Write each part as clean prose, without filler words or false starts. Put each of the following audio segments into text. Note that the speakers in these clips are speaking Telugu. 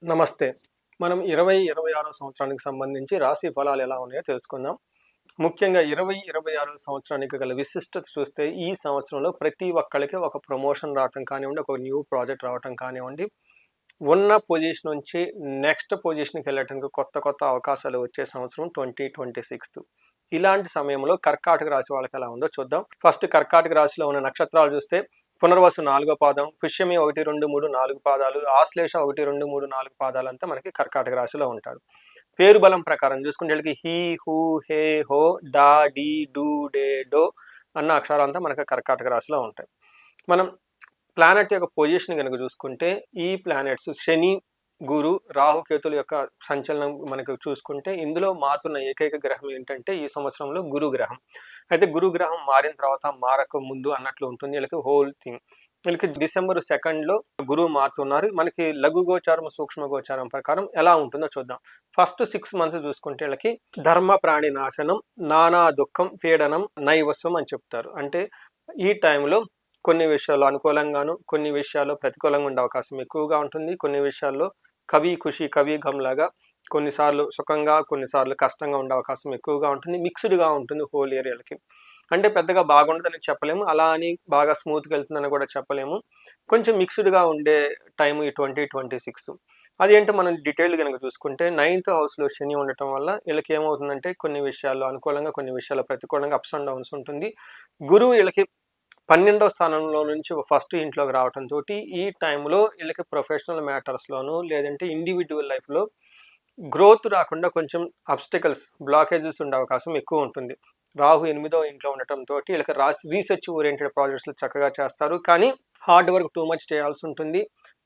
నమస్తే. మనం 2026 సంవత్సరానికి సంబంధించి రాశి ఫలాలు ఎలా ఉన్నాయో తెలుసుకుందాం. ముఖ్యంగా 2026 సంవత్సరానికి గల విశిష్టత చూస్తే ఈ సంవత్సరంలో ప్రతి ఒక్కళ్ళకి ఒక ప్రమోషన్ రావటం కానివ్వండి, ఒక న్యూ ప్రాజెక్ట్ రావటం కానివ్వండి, ఉన్న పొజిషన్ నుంచి నెక్స్ట్ పొజిషన్‌కి వెళ్ళటానికి కొత్త కొత్త అవకాశాలు వచ్చే సంవత్సరం 2026. ఇలాంటి సమయంలో కర్కాటక రాశి వాళ్ళకి ఎలా ఉందో చూద్దాం. ఫస్ట్ కర్కాటక రాశిలో ఉన్న నక్షత్రాలు చూస్తే పునర్వసు 4వ పాదం, పుష్యమి 1, 2, 3, 4 పాదాలు, ఆశ్లేష 1, 2, 3, 4 పాదాలంతా మనకి కర్కాటక రాశిలో ఉంటారు. పేరు బలం ప్రకారం చూసుకుంటే వీళ్ళకి హీ, హూ, హే, హో, డా, డి, డు, డే, డో అన్న అక్షరాలంతా మనకి కర్కాటక రాశిలో ఉంటాయి. మనం ప్లానెట్ యొక్క పొజిషన్ కనుక చూసుకుంటే ఈ ప్లానెట్స్ శని, గురు, రాహుకేతుల యొక్క సంచలనం మనకు చూసుకుంటే ఇందులో మారుతున్న ఏకైక గ్రహం ఏంటంటే ఈ సంవత్సరంలో గురు గ్రహం. అయితే గురు గ్రహం మారిన తర్వాత మారక ముందు అన్నట్లు ఉంటుంది వీళ్ళకి హోల్ థింగ్. వీళ్ళకి డిసెంబర్ 2లో గురువు మారుతున్నారు. మనకి లఘు గోచారం, సూక్ష్మ గోచారం ప్రకారం ఎలా ఉంటుందో చూద్దాం. ఫస్ట్ 6 మంత్స్ చూసుకుంటే వీళ్ళకి ధర్మ ప్రాణి నాశనం, నానా దుఃఖం, పీడనం, నైవస్వం అని చెప్తారు. అంటే ఈ టైంలో కొన్ని విషయాల్లో అనుకూలంగాను, కొన్ని విషయాల్లో ప్రతికూలంగా ఉండే అవకాశం ఎక్కువగా ఉంటుంది. కొన్ని విషయాల్లో కవి ఖుషి, కవి గమ్ లాగా కొన్నిసార్లు సుఖంగా, కొన్నిసార్లు కష్టంగా ఉండే అవకాశం ఎక్కువగా ఉంటుంది. మిక్స్డ్‌గా ఉంటుంది హోల్ ఏరియాలకి. అంటే పెద్దగా బాగుండదని చెప్పలేము. అలా అని బాగా స్మూత్‌గా వెళ్తుందని కూడా చెప్పలేము. కొంచెం మిక్స్డ్‌గా ఉండే టైం ఈ 2026. అదేంటో మనం డీటెయిల్‌గా గనుక చూసుకుంటే 9th హౌస్‌లో శని ఉండటం వల్ల వీళ్ళకి ఏమవుతుందంటే కొన్ని విషయాల్లో అనుకూలంగా, కొన్ని విషయాల్లో ప్రతికూలంగా అప్స్ అండ్ డౌన్స్ ఉంటుంది. గురువు వీళ్ళకి 12వ స్థానంలో నుంచి ఫస్ట్ ఇంట్లోకి రావడంతో ఈ టైంలో వీళ్ళకి ప్రొఫెషనల్ మ్యాటర్స్లోను లేదంటే ఇండివిజువల్ లైఫ్లో గ్రోత్ రాకుండా కొంచెం అబ్స్టికల్స్, బ్లాకేజెస్ ఉండే అవకాశం ఎక్కువ ఉంటుంది. రాహు 8వ ఇంట్లో ఉండటంతో వీళ్ళకి రీసెర్చ్ ఓరియంటెడ్ ప్రాజెక్ట్స్ చక్కగా చేస్తారు. కానీ హార్డ్ వర్క్ టూ మచ్ చేయాల్సి ఉంటుంది.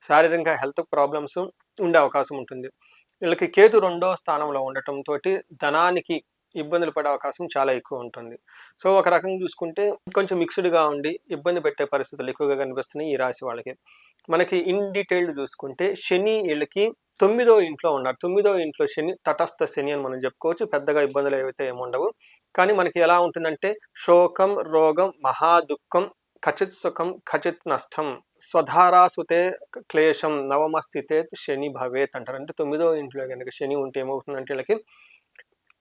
శారీరకంగా హెల్త్ ప్రాబ్లమ్స్ ఉండే అవకాశం ఉంటుంది. వీళ్ళకి కేతు 2వ స్థానంలో ఉండటంతో ధనానికి ఇబ్బందులు పడే అవకాశం చాలా ఎక్కువ ఉంటుంది. సో ఒక రకంగా చూసుకుంటే కొంచెం మిక్స్డ్‌గా ఉండి ఇబ్బంది పెట్టే పరిస్థితులు ఎక్కువగా కనిపిస్తున్నాయి ఈ రాశి వాళ్ళకి. మనకి ఇన్ డీటెయిల్డ్ చూసుకుంటే శని వీళ్ళకి 9వ ఇంట్లో ఉన్నారు. 9వ ఇంట్లో శని తటస్థ శని అని మనం చెప్పుకోవచ్చు. పెద్దగా ఇబ్బందులు ఏవైతే ఏముండవు. కానీ మనకి ఎలా ఉంటుందంటే శోకం, రోగం, మహా దుఃఖం, ఖచిత్ సుఖం, ఖచిత్ నష్టం, స్వధారాసుతే క్లేశం, నవమ స్థితే శని భవేత్ అంటారు. అంటే 9వ ఇంట్లో కనుక శని ఉంటే ఏమవుతుందంటే వీళ్ళకి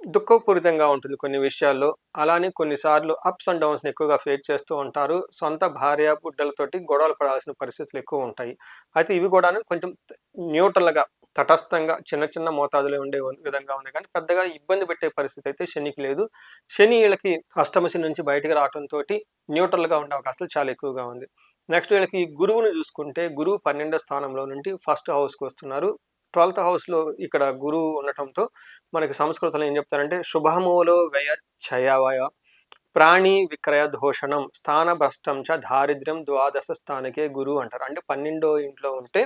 దుఃఖపూరితంగా ఉంటుంది కొన్ని విషయాల్లో. అలానే కొన్నిసార్లు అప్స్ అండ్ డౌన్స్‌ని ఎక్కువగా ఫేస్ చేస్తూ ఉంటారు. సొంత భార్య, బిడ్డలతోటి గొడవలు పడాల్సిన పరిస్థితులు ఎక్కువ ఉంటాయి. అయితే ఇవి కూడాను కొంచెం న్యూట్రల్‌గా, తటస్థంగా చిన్న చిన్న మోతాదులో ఉండే విధంగా ఉన్నాయి. కానీ పెద్దగా ఇబ్బంది పెట్టే పరిస్థితి అయితే శనికి లేదు. శని వీళ్ళకి అష్టమ శని నుంచి బయటకు రావడంతోటి న్యూట్రల్‌గా ఉండే అవకాశాలు చాలా ఎక్కువగా ఉంది. నెక్స్ట్ వీళ్ళకి గురువుని చూసుకుంటే గురువు 12వ స్థానంలో నుండి ఫస్ట్ హౌస్‌కి వస్తున్నారు. 12th హౌస్‌లో ఇక్కడ గురువు ఉండటంతో మనకి సంస్కృతంలో ఏం చెప్తారంటే శుభమూలో వ్యయ క్షయవయ ప్రాణి విక్రయ దోషణం స్థాన భ్రష్టం చ దారిద్ర్యం ద్వాదశ స్థానకే గురువు అంటారు. అంటే 12వ ఇంట్లో ఉంటే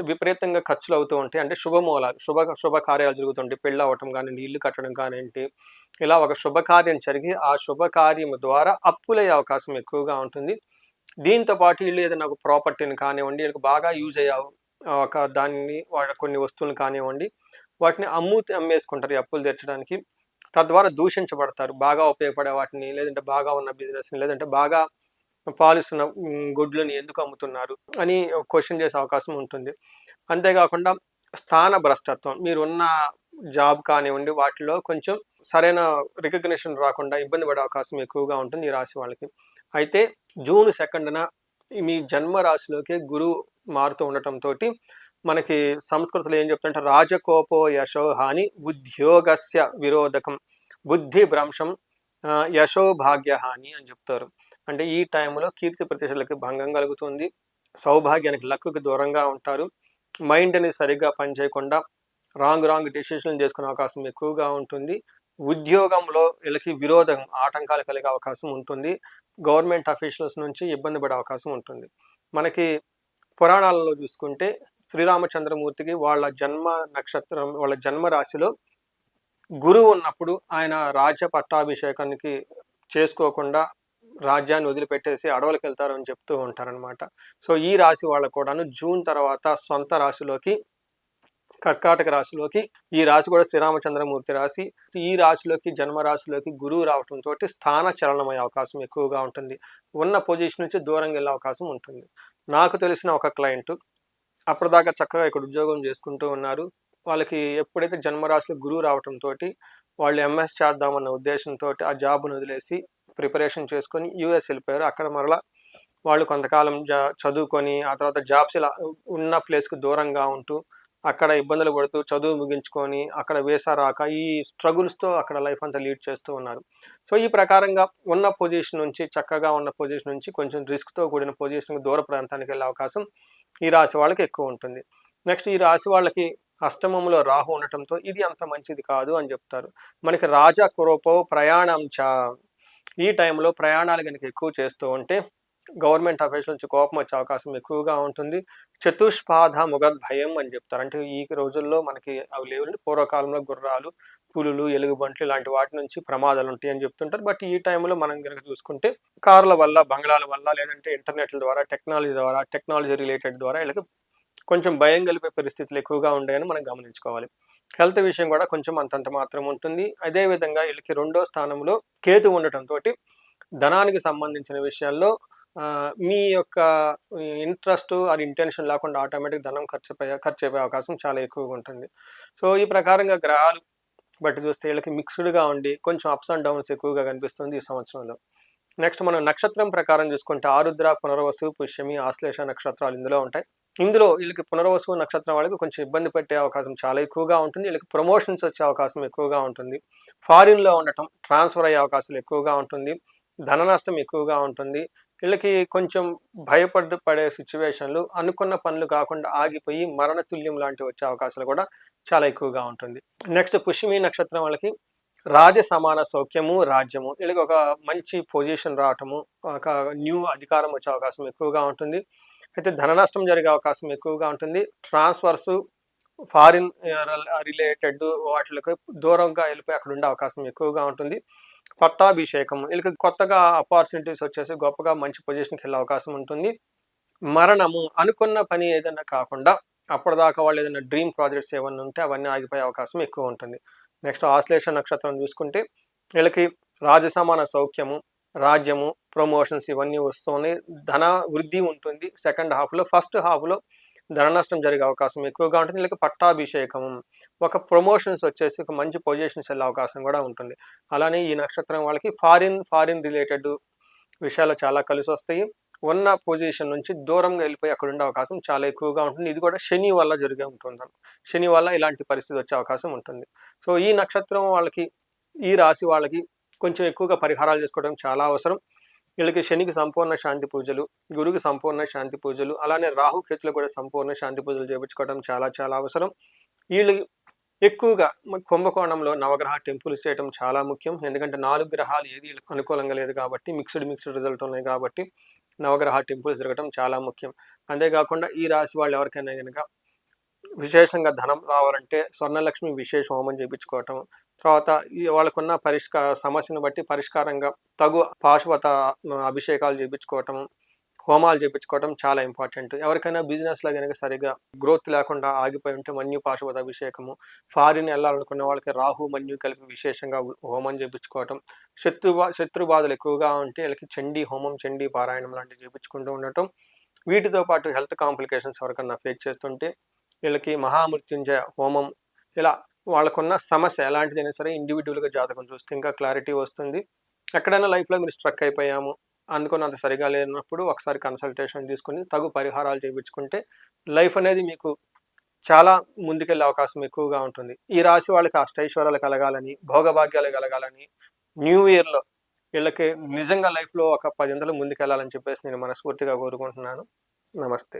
విపరీతంగా ఖర్చులు అవుతూ ఉంటాయి. అంటే శుభమూలాలు, శుభకార్యాలు జరుగుతుంటాయి. పెళ్ళి అవ్వటం కానివ్వండి, ఇల్లు కట్టడం కానివ్వండి, ఇలా ఒక శుభకార్యం జరిగి ఆ శుభకార్యం ద్వారా అప్పులయ్యే అవకాశం ఎక్కువగా ఉంటుంది. దీంతో పాటు వీళ్ళు ఏదైనా ఒక ప్రాపర్టీని కానివ్వండి, వీళ్ళకి బాగా యూజ్ అయ్యే ఒక దాన్ని వాళ్ళ కొన్ని వస్తువులు కానివ్వండి, వాటిని అమ్మేసుకుంటారు ఈ అప్పులు తీర్చడానికి. తద్వారా దూషించబడతారు. బాగా ఉపయోగపడే వాటిని, లేదంటే బాగా ఉన్న బిజినెస్‌ని, లేదంటే బాగా పాలిస్తున్న గుడ్లని ఎందుకు అమ్ముతున్నారు అని క్వెషన్ చేసే అవకాశం ఉంటుంది. అంతేకాకుండా స్థాన భ్రష్టత్వం, మీరున్న జాబ్ కానివ్వండి వాటిలో కొంచెం సరైన రికగ్నిషన్ రాకుండా ఇబ్బంది పడే అవకాశం ఎక్కువగా ఉంటుంది ఈ రాశి వాళ్ళకి. అయితే జూన్ 2న మీ జన్మ రాశిలోకి గురువు మారుతూ ఉండటంతో మనకి సంస్కృతిలో ఏం చెప్తుంటే రాజకోపో యశో హాని ఉద్యోగస్య విరోధకం బుద్ధి భ్రంశం యశో భాగ్య హాని అని చెప్తారు. అంటే ఈ టైంలో కీర్తి ప్రతిష్టలకి భంగం కలుగుతుంది. సౌభాగ్యానికి లక్కుకి దూరంగా ఉంటారు. మైండ్ అనేది సరిగ్గా పనిచేయకుండా రాంగ్ డెసిషన్లు చేసుకునే అవకాశం ఎక్కువగా ఉంటుంది. ఉద్యోగంలో వీళ్ళకి విరోధం, ఆటంకాలు కలిగే అవకాశం ఉంటుంది. గవర్నమెంట్ అఫీషియల్స్ నుంచి ఇబ్బంది పడే అవకాశం ఉంటుంది. మనకి పురాణాలలో చూసుకుంటే శ్రీరామచంద్రమూర్తికి వాళ్ళ జన్మ నక్షత్రం, వాళ్ళ జన్మ రాశిలో గురువు ఉన్నప్పుడు ఆయన రాజ్య పట్టాభిషేకానికి చేసుకోకుండా రాజ్యాన్ని వదిలిపెట్టేసి అడవులకు వెళ్తారని చెప్తూ ఉంటారనమాట. సో ఈ రాశి వాళ్ళకు కూడాను జూన్ తర్వాత సొంత రాశిలోకి, కర్కాటక రాశిలోకి, ఈ రాశి కూడా శ్రీరామచంద్రమూర్తి రాశి, ఈ రాశిలోకి జన్మ రాశిలోకి గురువు రావడంతో స్థాన చలనమయ్యే అవకాశం ఎక్కువగా ఉంటుంది. ఉన్న పొజిషన్ నుంచి దూరంగా వెళ్ళే అవకాశం ఉంటుంది. నాకు తెలిసిన ఒక క్లయింట్ అప్పటిదాకా చక్కగా ఇక్కడ ఉద్యోగం చేసుకుంటూ ఉన్నారు. వాళ్ళకి ఎప్పుడైతే జన్మరాశిలో గురువు రావటంతోటి వాళ్ళు ఎంఎస్ చేద్దామన్న ఉద్దేశంతోటి ఆ జాబ్‌ని వదిలేసి ప్రిపరేషన్ చేసుకొని యూఎస్ వెళ్ళిపోయారు. అక్కడ మరలా వాళ్ళు కొంతకాలం చదువుకొని ఆ తర్వాత జాబ్స్ ఇలా ఉన్న ప్లేస్‌కి దూరంగా ఉంటూ, అక్కడ ఇబ్బందులు పడుతూ, చదువు ముగించుకొని, అక్కడ వీసా రాక ఈ స్ట్రగుల్స్‌తో అక్కడ లైఫ్ అంతా లీడ్ చేస్తూ ఉన్నారు. సో, ఈ ప్రకారంగా ఉన్న పొజిషన్ నుంచి చక్కగా ఉన్న పొజిషన్ నుంచి కొంచెం రిస్క్‌తో కూడిన పొజిషన్‌కి దూర ప్రాంతానికెళ్ళే అవకాశం ఈ రాశి వాళ్ళకి ఎక్కువుంటుంది. నెక్స్ట్ ఈ రాశి వాళ్ళకి అష్టమంలో రాహు ఉండటంతో ఇది అంత మంచిది కాదు అని చెప్తారు. మనకి రాజా కురోపో ప్రయాణం ఈ టైంలో ప్రయాణాలు గనుక ఎక్కువ చేస్తూ ఉంటే గవర్నమెంట్ అఫీషియల్స్ నుంచి కోపం వచ్చే అవకాశం ఎక్కువగా ఉంటుంది. చతుష్పాద ముగద్భయం అని చెప్తారు. అంటే ఈ రోజుల్లో మనకి అవి లేవండి. పూర్వకాలంలో గుర్రాలు, పులులు, ఎలుగుబంట్లు ఇలాంటి వాటి నుంచి ప్రమాదాలు ఉంటాయి అని చెప్తుంటారు. బట్ ఈ టైంలో మనం కనుక చూసుకుంటే కార్ల వల్ల, బంగ్లాల వల్ల, లేదంటే ఇంటర్నెట్ల ద్వారా, టెక్నాలజీ రిలేటెడ్ ద్వారా వీళ్ళకి కొంచెం భయం కలిపే పరిస్థితులు ఎక్కువగా ఉంటాయని మనం గమనించుకోవాలి. హెల్త్ విషయం కూడా కొంచెం అంతంత మాత్రం ఉంటుంది. అదేవిధంగా వీళ్ళకి 2వ స్థానంలో కేతు ఉండటంతో ధనానికి సంబంధించిన విషయాల్లో మీ యొక్క ఇంట్రెస్ట్ ఆర్ ఇంటెన్షన్ లేకుండా ఆటోమేటిక్ ధనం ఖర్చయిపోయే అవకాశం చాలా ఎక్కువగా ఉంటుంది. సో, ఈ ప్రకారంగా గ్రహాలు బట్టి చూస్తే వీళ్ళకి మిక్స్డ్‌గా ఉండి కొంచెం అప్స్ అండ్ డౌన్స్ ఎక్కువగా కనిపిస్తుంది ఈ సంవత్సరంలో. నెక్స్ట్ మనం నక్షత్రం ప్రకారం చూసుకుంటే ఆరుద్ర, పునర్వసు, పుష్యమి, ఆశ్లేష నక్షత్రాలు ఇందులో ఉంటాయి. ఇందులో వీళ్ళకి పునర్వసు నక్షత్రం వాళ్ళకి కొంచెం ఇబ్బంది పెట్టే అవకాశం చాలా ఎక్కువగా ఉంటుంది. వీళ్ళకి ప్రమోషన్స్ వచ్చే అవకాశం ఎక్కువగా ఉంటుంది. ఫారిన్‌లో ఉండటం, ట్రాన్స్‌ఫర్ అయ్యే అవకాశాలు ఎక్కువగా ఉంటుంది. ధన నష్టం ఎక్కువగా ఉంటుంది. వీళ్ళకి కొంచెం పడే సిచ్యువేషన్లు అనుకున్న పనులు కాకుండా ఆగిపోయి మరణతుల్యం లాంటివి వచ్చే అవకాశాలు కూడా చాలా ఎక్కువగా ఉంటుంది. నెక్స్ట్ పుష్యమి నక్షత్రం వాళ్ళకి రాజ సమాన సౌఖ్యము, రాజ్యము వీళ్ళకి ఒక మంచి పొజిషన్ రావటము, ఒక న్యూ అధికారం వచ్చే అవకాశం ఎక్కువగా ఉంటుంది. అయితే ధన నష్టం జరిగే అవకాశం ఎక్కువగా ఉంటుంది. ట్రాన్స్ఫర్స్, ఫారిన్ రిలేటెడ్ వాటికి దూరంగా వెళ్ళిపోయి అక్కడ ఉండే అవకాశం ఎక్కువగా ఉంటుంది. పట్టాభిషేకం వీళ్ళకి కొత్తగా ఆపర్చునిటీస్ వచ్చేసి గొప్పగా మంచి పొజిషన్కి వెళ్ళే అవకాశం ఉంటుంది. మరణము అనుకున్న పని ఏదైనా కాకుండా అప్పటిదాకా వాళ్ళు ఏదైనా డ్రీమ్ ప్రాజెక్ట్స్ ఏమన్నా ఉంటే అవన్నీ ఆగిపోయే అవకాశం ఎక్కువ ఉంటుంది. నెక్స్ట్ ఆశ్లేష నక్షత్రం చూసుకుంటే వీళ్ళకి రాజసమాన సౌఖ్యము, రాజ్యము, ప్రమోషన్స్ ఇవన్నీ వస్తూనే ధన వృద్ధి ఉంటుంది సెకండ్ హాఫ్లో. ఫస్ట్ హాఫ్లో ధన నష్టం జరిగే అవకాశం ఎక్కువగా ఉంటుంది. వీళ్ళకి పట్టాభిషేకం, ఒక ప్రమోషన్స్ వచ్చేసి ఒక మంచి పొజిషన్స్ వెళ్ళే అవకాశం కూడా ఉంటుంది. అలానే ఈ నక్షత్రం వాళ్ళకి ఫారిన్ రిలేటెడ్ విషయాలు చాలా కలిసి వస్తాయి. ఉన్న పొజిషన్ నుంచి దూరంగా వెళ్ళిపోయి అక్కడ ఉండే అవకాశం చాలా ఎక్కువగా ఉంటుంది. ఇది కూడా శని వల్ల జరిగే ఉంటుంది. శని వల్ల ఇలాంటి పరిస్థితి వచ్చే అవకాశం ఉంటుంది. సో, ఈ నక్షత్రం వాళ్ళకి, ఈ రాశి వాళ్ళకి కొంచెం ఎక్కువగా పరిహారాలు చేసుకోవడం చాలా అవసరం. వీళ్ళకి శనికి సంపూర్ణ శాంతి పూజలు, గురువుకి సంపూర్ణ శాంతి పూజలు, అలానే రాహుకేతులు కూడా సంపూర్ణ శాంతి పూజలు చేయించుకోవడం చాలా చాలా అవసరం. వీళ్ళు ఎక్కువగా కుంభకోణంలో నవగ్రహ టెంపుల్స్ చేయడం చాలా ముఖ్యం. ఎందుకంటే 4 గ్రహాలు ఏది అనుకూలంగా లేదు కాబట్టి మిక్స్డ్ రిజల్ట్ ఉన్నాయి కాబట్టి నవగ్రహ టెంపుల్స్ జరగడం చాలా ముఖ్యం. అంతేకాకుండా ఈ రాశి వాళ్ళు ఎవరికైనా కనుక విశేషంగా ధనం రావాలంటే స్వర్ణలక్ష్మి విశేష హోమం చేయించుకోవటం, తర్వాత వాళ్ళకున్న సమస్యను బట్టి పరిష్కారంగా తగు పాశుపత అభిషేకాలు చేయించుకోవటం, హోమాలు చేయించుకోవడం చాలా ఇంపార్టెంట్. ఎవరికైనా బిజినెస్లో కనుక సరిగా గ్రోత్ లేకుండా ఆగిపోయి ఉంటే మన్యు పాశుపత అభిషేకము, ఫారిన్ వెళ్ళాలనుకున్న వాళ్ళకి రాహు మన్యు కలిపి విశేషంగా హోమం చేయించుకోవటం, శత్రు బాధలు ఎక్కువగా ఉంటే వీళ్ళకి చండీ హోమం, చండీ పారాయణం లాంటివి చేయించుకుంటూ ఉండటం. వీటితో పాటు హెల్త్ కాంప్లికేషన్స్ ఎవరికన్నా ఫేస్ చేస్తుంటే వీళ్ళకి మహామృత్యుంజయ హోమం, ఇలా వాళ్ళకున్న సమస్య ఎలాంటిదైనా సరే ఇండివిజువల్గా జాతకం చూస్తే ఇంకా క్లారిటీ వస్తుంది. ఎక్కడైనా లైఫ్లో మీరు స్ట్రక్ అయిపోయాము అనుకున్నంత సరిగా లేనప్పుడు ఒకసారి కన్సల్టేషన్ తీసుకుని తగు పరిహారాలు చేయించుకుంటే లైఫ్ అనేది మీకు చాలా ముందుకెళ్ళే అవకాశం ఎక్కువగా ఉంటుంది. ఈ రాశి వాళ్ళకి అష్టైశ్వర్యాలు కలగాలని, భోగభాగ్యాలు కలగాలని, న్యూ ఇయర్లో వీళ్ళకి నిజంగా లైఫ్లో ఒక 10 ముందుకెళ్ళాలని చెప్పేసి నేను మనస్ఫూర్తిగా కోరుకుంటున్నాను. నమస్తే.